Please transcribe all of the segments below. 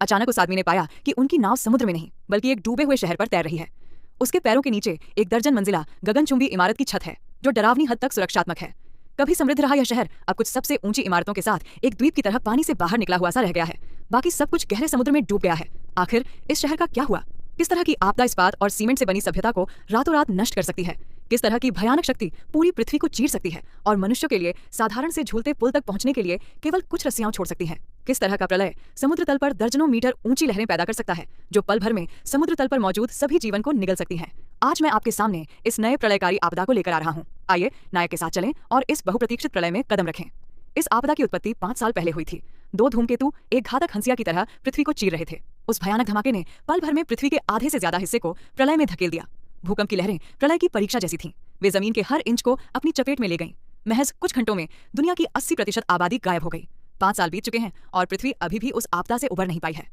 अचानक उस आदमी ने पाया कि उनकी नाव समुद्र में नहीं बल्कि एक डूबे हुए शहर पर तैर रही है। उसके पैरों के नीचे एक दर्जन मंजिला गगनचुंबी इमारत की छत है जो डरावनी हद तक सुरक्षात्मक है। कभी समृद्ध रहा यह शहर अब कुछ सबसे ऊंची इमारतों के साथ एक द्वीप की तरह पानी से बाहर निकला हुआ सा रह गया है। बाकी सब कुछ गहरे समुद्र में डूब गया है। आखिर इस शहर का क्या हुआ? किस तरह की आपदा इस्पात और सीमेंट से बनी सभ्यता को रातों रात नष्ट कर सकती है? किस तरह की भयानक शक्ति पूरी पृथ्वी को चीर सकती है और मनुष्यों के लिए साधारण से झूलते पुल तक पहुंचने के लिए केवल कुछ रस्सियां छोड़ सकती है? किस तरह का प्रलय समुद्र तल पर दर्जनों मीटर ऊंची लहरें पैदा कर सकता है जो पल भर में समुद्र तल पर मौजूद सभी जीवन को निगल सकती हैं? आज मैं आपके सामने इस नए प्रलयकारी आपदा को लेकर आ रहा हूँ। आइए नायक के साथ चलें और इस बहुप्रतीक्षित प्रलय में कदम रखें। इस आपदा की उत्पत्ति 5 साल पहले हुई थी। 2 धूमकेतु एक घातक हंसिया की तरह पृथ्वी को चीर रहे थे। उस भयानक धमाके ने पल भर में पृथ्वी के आधे से ज्यादा हिस्से को प्रलय में धकेल दिया। भूकंप की लहरें प्रलय की परीक्षा जैसी थीं। वे जमीन के हर इंच को अपनी चपेट में ले गईं। महज कुछ घंटों में दुनिया की 80% आबादी गायब हो गई। 5 साल बीत चुके हैं और पृथ्वी अभी भी उस आपदा से उबर नहीं पाई है।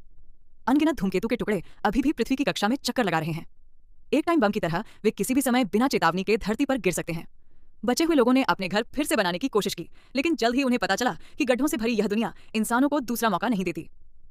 अनगिनत धूमकेतु के टुकड़े अभी भी पृथ्वी की कक्षा में चक्कर लगा रहे हैं। एक टाइम बम की तरह वे किसी भी समय बिना चेतावनी के धरती पर गिर सकते हैं। बचे हुए लोगों ने अपने घर फिर से बनाने की कोशिश की, लेकिन जल्द ही उन्हें पता चला कि गड्ढों से भरी यह दुनिया इंसानों को दूसरा मौका नहीं देती।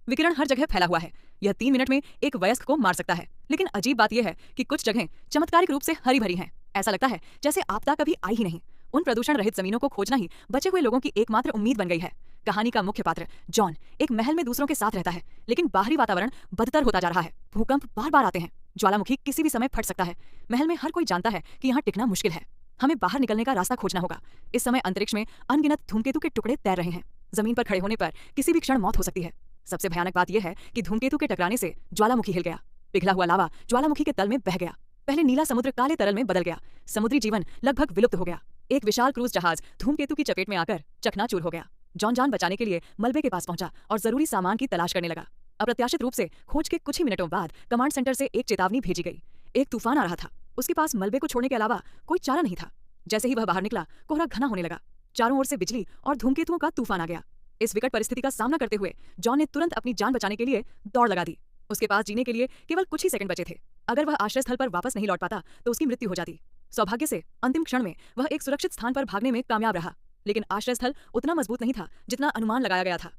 विकिरण हर जगह फैला हुआ है। यह 3 मिनट में एक वयस्क को मार सकता है। लेकिन अजीब बात यह है कि कुछ जगहें चमत्कारिक रूप से हरी भरी हैं। ऐसा लगता है जैसे आपदा कभी आई ही नहीं। उन प्रदूषण रहित जमीनों को खोजना ही बचे हुए लोगों की एकमात्र उम्मीद बन गई है। कहानी का मुख्य पात्र जॉन एक महल में दूसरों के साथ रहता है, लेकिन बाहरी वातावरण बदतर होता जा रहा है। भूकंप बार बार आते हैं। ज्वालामुखी किसी भी समय फट सकता है। महल में हर कोई जानता है कि यहाँ टिकना मुश्किल है। हमें बाहर निकलने का रास्ता खोजना होगा। इस समय अंतरिक्ष में अनगिनत धूमकेतु के टुकड़े तैर रहे हैं। जमीन पर खड़े होने पर किसी भी क्षण मौत हो सकती है। सबसे भयानक बात यह है कि धूमकेतु के टकराने से ज्वालामुखी हिल गया। पिघला हुआ लावा ज्वालामुखी के तल में बह गया। पहले नीला समुद्र काले तरल में बदल गया। समुद्री जीवन लगभग विलुप्त हो गया। एक विशाल क्रूज जहाज धूमकेतु की चपेट में आकर चकनाचूर हो गया। जॉन जान बचाने के लिए मलबे के पास पहुंचा और जरूरी सामान की तलाश करने लगा। अप्रत्याशित रूप से खोज के कुछ ही मिनटों बाद कमांड सेंटर से एक चेतावनी भेजी गई। एक तूफान आ रहा था। उसके पास मलबे को छोड़ने के अलावा कोई चारा नहीं था। जैसे ही वह बाहर निकला, कोहरा घना होने लगा। चारों ओर से बिजली और धूमकेतुओं का तूफान आ गया। इस विकट परिस्थिति का सामना करते हुए जॉन ने तुरंत अपनी जान बचाने के लिए दौड़ लगा दी। उसके पास जीने के लिए केवल कुछ ही सेकंड बचे थे। अगर वह आश्रय स्थल पर वापस नहीं लौट पाता तो उसकी मृत्यु हो जाती। सौभाग्य से अंतिम क्षण में वह एक सुरक्षित स्थान पर भागने में कामयाब रहा, लेकिन आश्रय स्थल उतना मजबूत नहीं था जितना अनुमान लगाया गया था।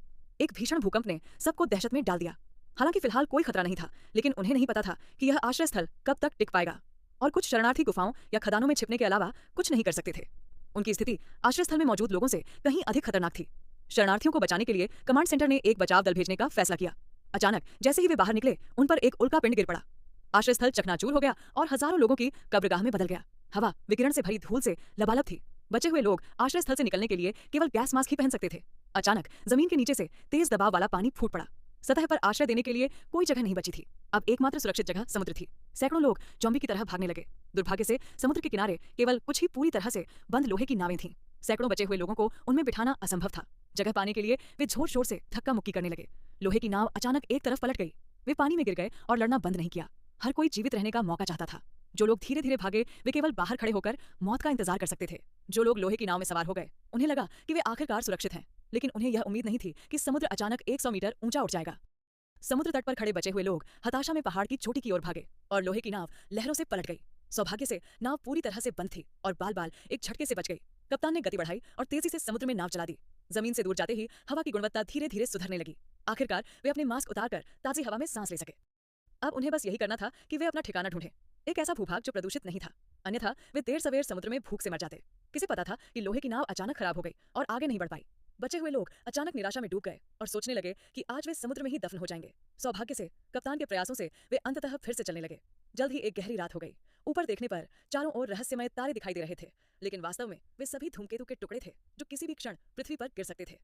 एक भीषण भूकंप ने सबको दहशत में डाल दिया। हालांकि फिलहाल कोई खतरा नहीं था, लेकिन उन्हें नहीं पता था कि यह आश्रय स्थल कब तक टिक पाएगा। और कुछ शरणार्थी गुफाओं या खदानों में छिपने के अलावा कुछ नहीं कर सकते थे। उनकी स्थिति आश्रय स्थल में मौजूद लोगों से कहीं अधिक खतरनाक थी। शरणार्थियों को बचाने के लिए कमांड सेंटर ने एक बचाव दल भेजने का फैसला किया। अचानक जैसे ही वे बाहर निकले, उन पर एक उल्का पिंड गिर पड़ा। आश्रय स्थल चकनाचूर हो गया और हजारों लोगों की कब्रगाह में बदल गया। हवा विकिरण से भरी धूल से लबालब थी। बचे हुए लोग आश्रय स्थल से निकलने के लिए केवल गैस मास्क ही पहन सकते थे। अचानक जमीन के नीचे से तेज दबाव वाला पानी फूट पड़ा। सतह पर आश्रय देने के लिए कोई जगह नहीं बची थी। अब एकमात्र सुरक्षित जगह समुद्र थी। सैकड़ों लोग जॉम्बी की तरह भागने लगे। दुर्भाग्य से समुद्र के किनारे केवल कुछ ही पूरी तरह से बंद लोहे की नावें थीं। सैकड़ों बचे हुए लोगों को उनमें बिठाना असंभव था। जगह पाने के लिए वे जोर शोर से धक्का मुक्की करने लगे। लोहे की नाव अचानक एक तरफ पलट गई। वे पानी में गिर गए और लड़ना बंद नहीं किया। हर कोई जीवित रहने का मौका चाहता था। जो लोग धीरे धीरे भागे वे केवल बाहर खड़े होकर मौत का इंतजार कर सकते थे। जो लोग लोहे की नाव में सवार हो गए, उन्हें लगा कि वे आखिरकार सुरक्षित हैं, लेकिन उन्हें यह उम्मीद नहीं थी कि समुद्र अचानक 100 मीटर ऊंचा उठ जाएगा। समुद्र तट पर खड़े बचे हुए लोग हताशा में पहाड़ की चोटी की ओर भागे और लोहे की नाव लहरों से पलट गई। सौभाग्य से नाव पूरी तरह से बंद थी और बाल बाल एक झटके से बच गई। कप्तान ने गति बढ़ाई और तेजी से समुद्र में नाव चला दी। जमीन से दूर जाते ही हवा की गुणवत्ता धीरे धीरे सुधरने लगी। आखिरकार वे अपने मास्क उतारकर ताजी हवा में सांस ले सके। अब उन्हें बस यही करना था कि वे अपना ठिकाना ढूंढें, एक ऐसा भूभाग जो प्रदूषित नहीं था। अन्यथा वे देर सवेर समुद्र में भूख से मर जाते। किसे पता था कि लोहे की नाव अचानक खराब हो गई और आगे नहीं बढ़ पाई। बचे हुए लोग अचानक निराशा में डूब गए और सोचने लगे कि आज वे समुद्र में ही दफन हो जाएंगे। सौभाग्य से कप्तान के प्रयासों से वे अंततः फिर से चलने लगे। जल्द ही एक गहरी रात हो गई। ऊपर देखने पर चारों ओर रहस्यमय तारे दिखाई दे रहे थे, लेकिन वास्तव में वे सभी धूमकेतु के टुकड़े थे जो किसी भी क्षण पृथ्वी पर गिर सकते थे।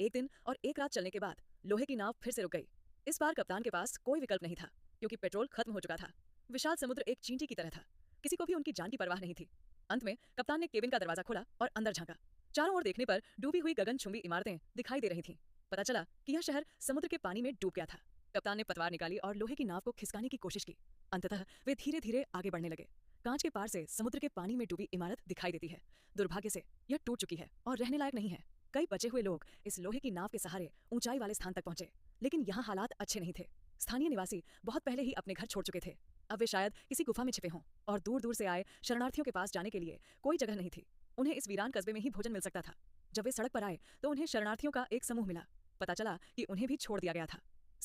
एक दिन और एक रात चलने के बाद लोहे की नाव फिर से रुक गई। इस बार कप्तान के पास कोई विकल्प नहीं था, क्योंकि पेट्रोल खत्म हो चुका था। विशाल समुद्र एक चींटी की तरह था। किसी को भी उनकी जान की परवाह नहीं थी। अंत में कप्तान ने केबिन का दरवाजा खोला और अंदर झांका। चारों ओर देखने पर डूबी हुई गगनचुंबी इमारतें दिखाई दे रही थीं। पता चला कि यह शहर समुद्र के पानी में डूब गया था। कप्तान ने पतवार निकाली और लोहे की नाव को खिसकाने की कोशिश की। अंततः वे धीरे धीरे आगे बढ़ने लगे। कांच के पार से समुद्र के पानी में डूबी इमारत दिखाई देती है। दुर्भाग्य से यह टूट चुकी है और रहने लायक नहीं है। कई बचे हुए लोग इस लोहे की नाव के सहारे ऊंचाई वाले स्थान तक पहुंचे, लेकिन यहाँ हालात अच्छे नहीं थे। स्थानीय निवासी बहुत पहले ही अपने घर छोड़ चुके थे। अब वे शायद किसी गुफा में छिपे हों और दूर दूर से आए शरणार्थियों के पास जाने के लिए कोई जगह नहीं थी। उन्हें इस वीरान कस्बे में ही भोजन मिल सकता था। जब वे सड़क पर आए तो उन्हें शरणार्थियों का एक समूह मिला। पता चला कि उन्हें भी छोड़ दिया गया था।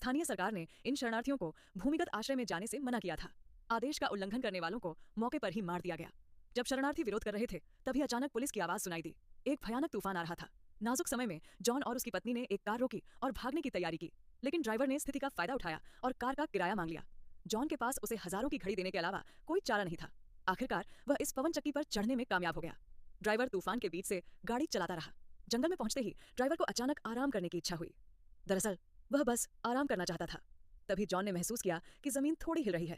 स्थानीय सरकार ने इन शरणार्थियों को भूमिगत आश्रय में जाने से मना किया था। आदेश का उल्लंघन करने वालों को मौके पर ही मार दिया गया। जब शरणार्थी विरोध कर रहे थे तभी अचानक पुलिस की आवाज सुनाई दी। एक भयानक तूफान आ रहा था। नाजुक समय में जॉन और उसकी पत्नी ने एक कार रोकी और भागने की तैयारी की, लेकिन ड्राइवर ने स्थिति का फायदा उठाया और कार का किराया मांग लिया। जॉन के पास उसे हजारों की घड़ी देने के अलावा कोई चारा नहीं था। आखिरकार वह इस पवन चक्की पर चढ़ने में कामयाब हो गया। ड्राइवर तूफान के बीच से गाड़ी चलाता रहा। जंगल में पहुंचते ही ड्राइवर को अचानक आराम करने की इच्छा हुई। दरअसल वह बस आराम करना चाहता था। तभी जॉन ने महसूस किया कि जमीन थोड़ी हिल रही है।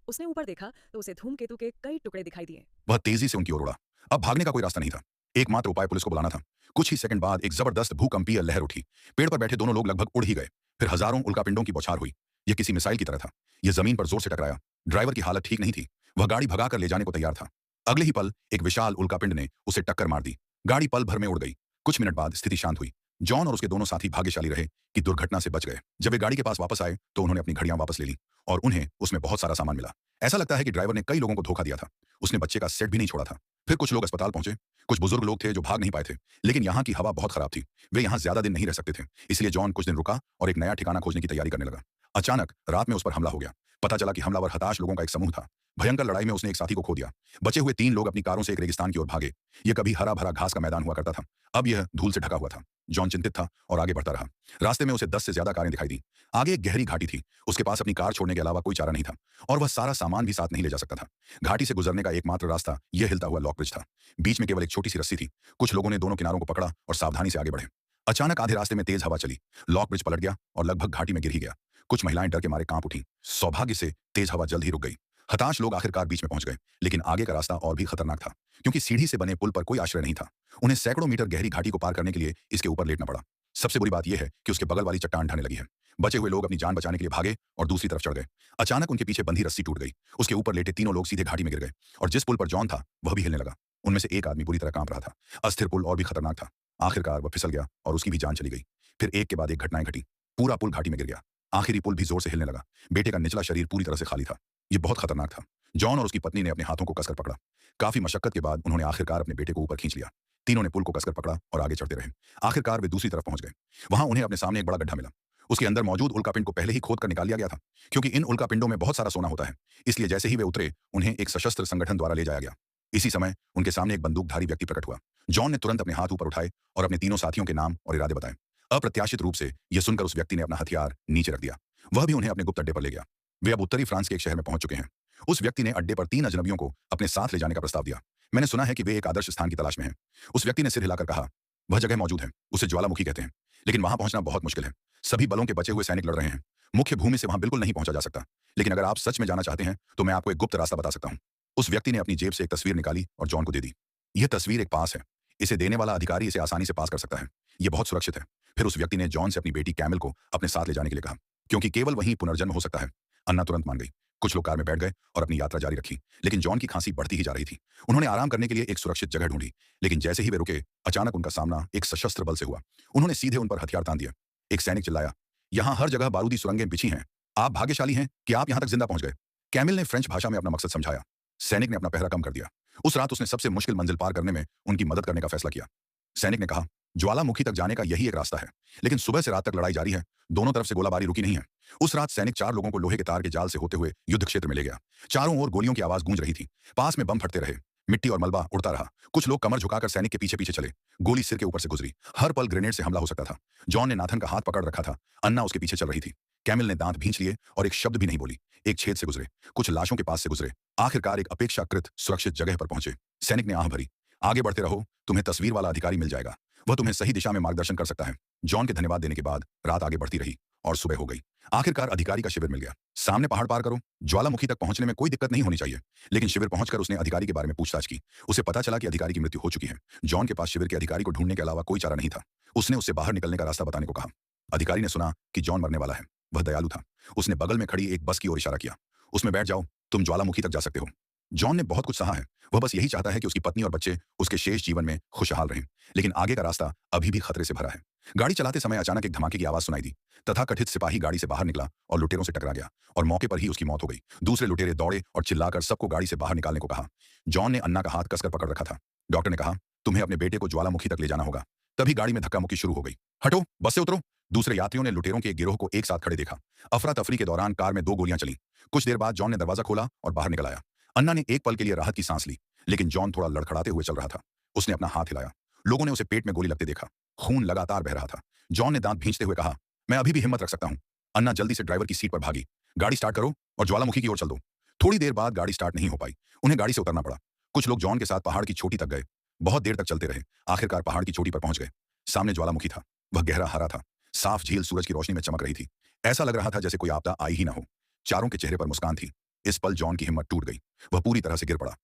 उसने ऊपर देखा तो उसे धूमकेतु के कई टुकड़े दिखाई दिए। वह तेजी से उनकी ओर उड़ा। अब भागने का कोई रास्ता नहीं था। एकमात्र उपाय पुलिस को बुलाना था। कुछ ही सेकंड बाद एक जबरदस्त भूकंपीय लहर उठी। पेड़ पर बैठे दोनों लोग लगभग उड़ ही गए। फिर हजारों उल्कापिंडों की बौछार हुई। यह किसी मिसाइल की तरह था। यह जमीन पर जोर से टकराया। ड्राइवर की हालत ठीक नहीं थी। वह गाड़ी भगाकर ले जाने को तैयार था। अगले ही पल एक विशाल उल्कापिंड ने उसे टक्कर मार दी। गाड़ी पल भर में उड़ गई। कुछ मिनट बाद स्थिति शांत हुई। जॉन और उसके दोनों साथी भाग्यशाली रहे कि दुर्घटना से बच गए। जब वे गाड़ी के पास वापस आए तो उन्होंने अपनी घड़ियां वापस ले ली और उन्हें उसमें बहुत सारा सामान मिला। ऐसा लगता है कि ड्राइवर ने कई लोगों को धोखा दिया था। उसने बच्चे का सेट भी नहीं छोड़ा था। फिर कुछ लोग अस्पताल पहुंचे। कुछ बुजुर्ग लोग थे जो भाग नहीं पाए थे, लेकिन यहाँ की हवा बहुत खराब थी। वे यहाँ ज्यादा दिन नहीं रह सकते थे। इसलिए जॉन कुछ दिन रुका और एक नया ठिकाना खोजने की तैयारी करने लगा। अचानक रात में उस पर हमला हो गया। पता चला कि हमलावर हताश लोगों का एक समूह था। भयंकर लड़ाई में उसने एक साथी को खो दिया। बचे हुए 3 लोग अपनी कारों से एक रेगिस्तान की ओर भागे। यह कभी हरा भरा घास का मैदान हुआ करता था, अब यह धूल से ढका हुआ था। जॉन चिंतित था और आगे बढ़ता रहा। रास्ते में उसे 10 से ज्यादा कारें दिखाई दी। आगे एक गहरी घाटी थी। उसके पास अपनी कार छोड़ने के अलावा कोई चारा नहीं था और वह सारा सामान भी साथ नहीं ले जा सकता था। घाटी से गुजरने का एकमात्र रास्ता यह हिलता हुआ लॉक ब्रिज था। बीच में केवल एक छोटी सी रस्सी थी। कुछ लोगों ने दोनों किनारों को पकड़ा और सावधानी से आगे बढ़े। अचानक आधे रास्ते में तेज हवा चली। लॉक ब्रिज पलट गया और लगभग घाटी में गिर ही गया। कुछ महिलाएं डर के मारे कांप उठीं। सौभाग्य से तेज हवा जल्द ही रुक गई। हताश लोग आखिरकार बीच में पहुंच गए, लेकिन आगे का रास्ता और भी खतरनाक था, क्योंकि सीढ़ी से बने पुल पर कोई आश्रय नहीं था। उन्हें सैकड़ों मीटर गहरी घाटी को पार करने के लिए इसके ऊपर लेटना पड़ा। सबसे बुरी बात यह है कि उसके बगल वाली चट्टान ढहने लगी है। बचे हुए लोग अपनी जान बचाने के लिए भागे और दूसरी तरफ चढ़ गए। अचानक उनके पीछे बंधी रस्सी टूट गई। उसके ऊपर लेटे तीनों लोग सीधे घाटी में गिर गए और जिस पुल पर जॉन था वह भी हिलने लगा। उनमें से एक आदमी बुरी तरह कांप रहा था। अस्थिर पुल और भी खतरनाक था। आखिरकार वह फिसल गया और उसकी भी जान चली गई। फिर एक के बाद एक घटनाएं घटी। पूरा पुल घाटी में गिर गया। आखिरी पुल भी जोर से हिलने लगा। बेटे का निचला शरीर पूरी तरह से खाली था। यह बहुत खतरनाक था। जॉन और उसकी पत्नी ने अपने हाथों को कसकर पकड़ा। काफी मशक्कत के बाद उन्होंने आखिरकार अपने बेटे को ऊपर खींच लिया। तीनों ने पुल को कसकर पकड़ा और आगे चढ़ते रहे। आखिरकार वे दूसरी तरफ पहुंच गए। वहां उन्हें अपने सामने एक बड़ा गड्ढा मिला। उसके अंदर मौजूद उल्कापिंड को पहले ही खोद कर निकाल लिया गया था, क्योंकि इन उल्कापिंडों में बहुत सारा सोना होता है। इसलिए जैसे ही वे उतरे उन्हें एक सशस्त्र संगठन द्वारा ले जाया गया। इसी समय उनके सामने एक बंदूकधारी व्यक्ति प्रकट हुआ। जॉन ने तुरंत अपने हाथ ऊपर उठाए और अपने तीनों साथियों के नाम और इरादे बताए। अप्रत्याशित रूप से यह सुनकर उस व्यक्ति ने अपना हथियार नीचे रख दिया। वह भी उन्हें अपने गुप्त अड्डे पर ले गया। वे अब उत्तरी फ्रांस के एक शहर में पहुंच चुके हैं। उस व्यक्ति ने अड्डे पर 3 अजनबियों को अपने साथ ले जाने का प्रस्ताव दिया। मैंने सुना है कि वे एक आदर्श स्थान की तलाश में हैं। उस व्यक्ति ने सिर हिलाकर कहा, वह जगह मौजूद है, उसे ज्वालामुखी कहते हैं, लेकिन वहां पहुंचना बहुत मुश्किल है। सभी बलों के बचे हुए सैनिक लड़ रहे हैं। मुख्य भूमि से वहां बिल्कुल नहीं पहुंचा जा सकता, लेकिन अगर आप सच में जाना चाहते हैं तो मैं आपको एक गुप्त रास्ता बता सकता हूं। उस व्यक्ति ने अपनी जेब से एक तस्वीर निकाली और जॉन को दे दी। यह तस्वीर एक पास है। इसे देने वाला अधिकारी इसे आसानी से पास कर सकता है। यह बहुत सुरक्षित है। फिर उस व्यक्ति ने जॉन से अपनी बेटी कैमिल को अपने साथ ले जाने के लिए कहा, क्योंकि केवल वहीं पुनर्जन्म हो सकता है। अन्ना तुरंत मान गई। कुछ लोग कार में बैठ गए और अपनी यात्रा जारी रखी, लेकिन जॉन की खांसी बढ़ती ही जा रही थी। उन्होंने आराम करने के लिए एक सुरक्षित जगह ढूंढी, लेकिन जैसे ही वे रुके अचानक उनका सामना एक सशस्त्र बल से हुआ। उन्होंने सीधे उन पर हथियार तान दिए। एक सैनिक चिल्लाया, यहाँ हर जगह बारूदी सुरंगें बिछी हैं। आप भाग्यशाली हैं कि आप यहाँ तक जिंदा पहुंच गए। कैमिल ने फ्रेंच भाषा में अपना मकसद समझाया। सैनिक ने अपना पहरा कम कर दिया। उस रात उसने सबसे मुश्किल मंजिल पार करने में उनकी मदद करने का फैसला किया। सैनिक ने कहा, ज्वालामुखी तक जाने का यही एक रास्ता है, लेकिन सुबह से रात तक लड़ाई जारी है। दोनों तरफ से गोलाबारी रुकी नहीं है। उस रात सैनिक 4 लोगों को लोहे के तार के जाल से होते हुए युद्ध क्षेत्र में ले गया। चारों ओर गोलियों की आवाज गूंज रही थी। पास में बम फटते रहे। मिट्टी और मलबा उड़ता रहा। कुछ लोग कमर झुकाकर सैनिक के पीछे पीछे चले। गोली सिर के ऊपर से गुजरी। हर पल ग्रेनेड से हमला हो सकता था। जॉन ने नाथन का हाथ पकड़ रखा था। अन्ना उसके पीछे चल रही थी। कैमिल ने दांत भींच लिए और एक शब्द भी नहीं बोली। एक छेद से गुजरे। कुछ लाशों के पास से गुजरे। आखिरकार एक अपेक्षाकृत सुरक्षित जगह पर पहुंचे। सैनिक ने आह भरी, आगे बढ़ते रहो, तुम्हें तस्वीर वाला अधिकारी मिल जाएगा। वह तुम्हें सही दिशा में मार्गदर्शन कर सकता है। जॉन के धन्यवाद देने के बाद रात आगे बढ़ती रही और सुबह हो गई। आखिरकार अधिकारी का शिविर मिल गया। सामने पहाड़ पार करो। ज्वालामुखी तक पहुंचने में कोई दिक्कत नहीं होनी चाहिए। लेकिन शिविर पहुंचकर उसने अधिकारी के बारे में पूछताछ की। उसे पता चला कि अधिकारी की मृत्यु हो चुकी है। जॉन के पास शिविर के अधिकारी को ढूंढने के अलावा कोई चारा नहीं था। उसने उससे बाहर निकलने का रास्ता बताने को कहा। अधिकारी ने सुना कि जॉन मरने वाला है। वह दयालु था। उसने बगल में खड़ी एक बस की ओर इशारा किया। उसमें बैठ जाओ, तुम ज्वालामुखी तक जा सकते हो। जॉन ने बहुत कुछ सहा है। वह बस यही चाहता है कि उसकी पत्नी और बच्चे उसके शेष जीवन में खुशहाल रहें, लेकिन आगे का रास्ता अभी भी खतरे से भरा है। गाड़ी चलाते समय अचानक एक धमाके की आवाज सुनाई दी। तथाकथित सिपाही गाड़ी से बाहर निकला और लुटेरों से टकरा गया और मौके पर ही उसकी मौत हो गई। दूसरे लुटेरे दौड़े और चिल्लाकर सबको गाड़ी से बाहर निकालने को कहा। जॉन ने अन्ना का हाथ कसकर पकड़ रखा था। डॉक्टर ने कहा, तुम्हें अपने बेटे को ज्वालामुखी तक ले जाना होगा। तभी गाड़ी में धक्का मुक्की शुरू हो गई। हटो, बस से उतरो। दूसरे यात्रियों ने लुटेरों के एक गिरोह को एक साथ खड़े देखा। अफरा तफरी के दौरान कार में 2 गोलियां चली। कुछ देर बाद जॉन ने दरवाजा खोला और बाहर निकल आया। अन्ना ने एक पल के लिए राहत की सांस ली, लेकिन जॉन थोड़ा लड़खड़ाते हुए चल रहा था। उसने अपना हाथ हिलाया। लोगों ने उसे पेट में गोली लगते देखा। खून लगातार बह रहा था। जॉन ने दांत भींचते हुए कहा, मैं अभी भी हिम्मत रख सकता हूं। अन्ना जल्दी से ड्राइवर की सीट पर भागी। गाड़ी स्टार्ट करो और ज्वालामुखी की ओर चल दो। थोड़ी देर बाद गाड़ी स्टार्ट नहीं हो पाई। उन्हें गाड़ी से उतरना पड़ा। कुछ लोग जॉन के साथ पहाड़ की चोटी तक गए। बहुत देर तक चलते रहे। आखिरकार पहाड़ की चोटी पर पहुंच गए। सामने ज्वालामुखी था। वह गहरा हरा था। साफ झील सूरज की रोशनी में चमक रही थी। ऐसा लग रहा था जैसे कोई आपदा आई ही ना हो। चारों के चेहरे पर मुस्कान थी। इस पल जॉन की हिम्मत टूट गई। वह पूरी तरह से गिर पड़ा।